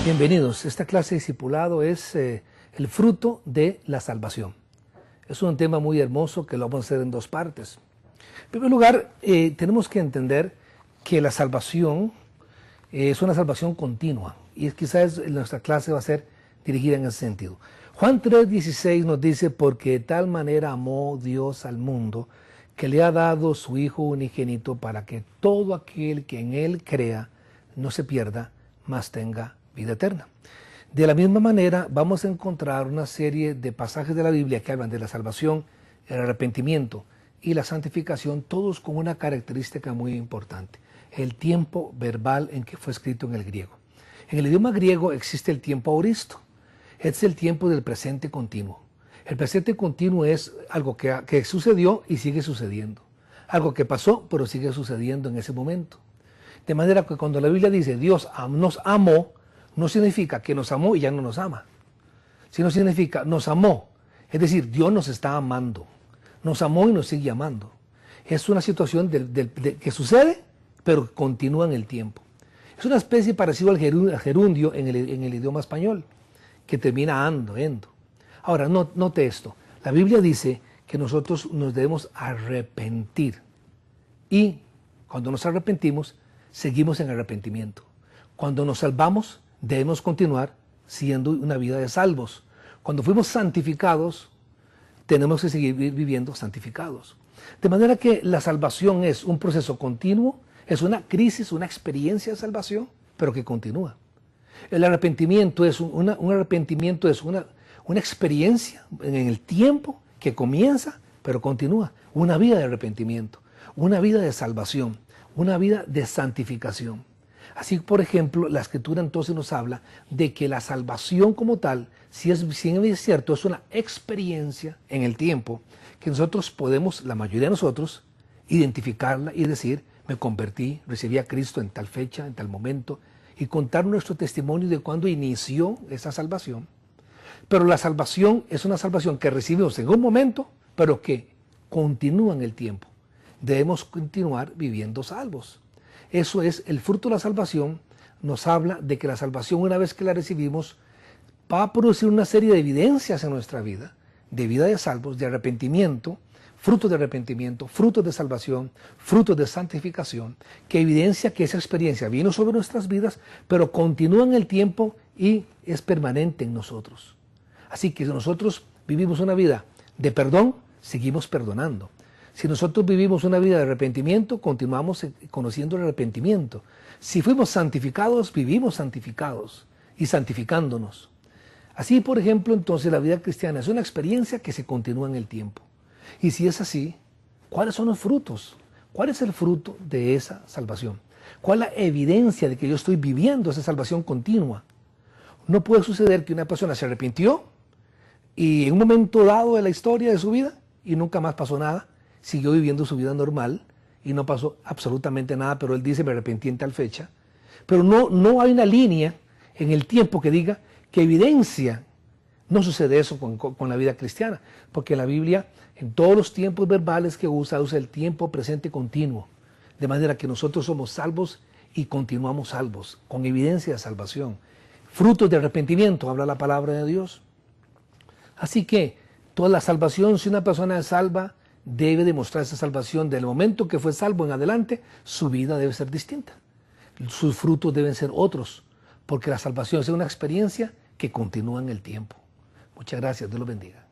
Bienvenidos. Esta clase de discipulado es el fruto de la salvación. Es un tema muy hermoso que lo vamos a hacer en dos partes. En primer lugar, tenemos que entender que la salvación es una salvación continua y quizás nuestra clase va a ser dirigida en ese sentido. Juan 3:16 nos dice: porque de tal manera amó Dios al mundo que le ha dado su Hijo unigénito para que todo aquel que en Él crea no se pierda, mas tenga vida eterna. De la misma manera vamos a encontrar una serie de pasajes de la Biblia que hablan de la salvación, el arrepentimiento y la santificación, todos con una característica muy importante: el tiempo verbal en que fue escrito en el griego. En el idioma griego existe el tiempo auristo, es el tiempo del presente continuo. El presente continuo es algo que sucedió y sigue sucediendo, algo que pasó pero sigue sucediendo en ese momento. De manera que cuando la Biblia dice Dios nos amó, no significa que nos amó y ya no nos ama, sino significa nos amó, es decir, Dios nos está amando, nos amó y nos sigue amando. Es una situación que sucede, pero que continúa en el tiempo. Es una especie parecido al gerundio en el idioma español, que termina ando, endo. Ahora, note esto, la Biblia dice que nosotros nos debemos arrepentir, y cuando nos arrepentimos, seguimos en arrepentimiento. Cuando nos salvamos, debemos continuar siendo una vida de salvos. Cuando fuimos santificados, tenemos que seguir viviendo santificados. De manera que la salvación es un proceso continuo, es una crisis, una experiencia de salvación, pero que continúa. El arrepentimiento es una experiencia en el tiempo que comienza, pero continúa. Una vida de arrepentimiento, una vida de salvación, una vida de santificación. Así, por ejemplo, la Escritura entonces nos habla de que la salvación como tal, si es cierto, es una experiencia en el tiempo que nosotros podemos, la mayoría de nosotros, identificarla y decir: me convertí, recibí a Cristo en tal fecha, en tal momento, y contar nuestro testimonio de cuando inició esa salvación. Pero la salvación es una salvación que recibimos en un momento, pero que continúa en el tiempo. Debemos continuar viviendo salvos. Eso es el fruto de la salvación. Nos habla de que la salvación, una vez que la recibimos, va a producir una serie de evidencias en nuestra vida, de vida de salvos, de arrepentimiento, frutos de salvación, frutos de santificación, que evidencia que esa experiencia vino sobre nuestras vidas, pero continúa en el tiempo y es permanente en nosotros. Así que si nosotros vivimos una vida de perdón, seguimos perdonando. Si nosotros vivimos una vida de arrepentimiento, continuamos conociendo el arrepentimiento. Si fuimos santificados, vivimos santificados y santificándonos. Así, por ejemplo, entonces la vida cristiana es una experiencia que se continúa en el tiempo. Y si es así, ¿cuáles son los frutos? ¿Cuál es el fruto de esa salvación? ¿Cuál es la evidencia de que yo estoy viviendo esa salvación continua? No puede suceder que una persona se arrepintió y en un momento dado de la historia de su vida y nunca más pasó nada, siguió viviendo su vida normal y no pasó absolutamente nada, pero él dice: me arrepentí en tal fecha. Pero no hay una línea en el tiempo que diga que evidencia. No sucede eso con la vida cristiana, porque la Biblia, en todos los tiempos verbales que usa el tiempo presente continuo, de manera que nosotros somos salvos y continuamos salvos, con evidencia de salvación. Frutos de arrepentimiento, habla la palabra de Dios. Así que toda la salvación, si una persona es salva, debe demostrar esa salvación. Del momento que fue salvo en adelante, su vida debe ser distinta. Sus frutos deben ser otros, porque la salvación es una experiencia que continúa en el tiempo. Muchas gracias, Dios los bendiga.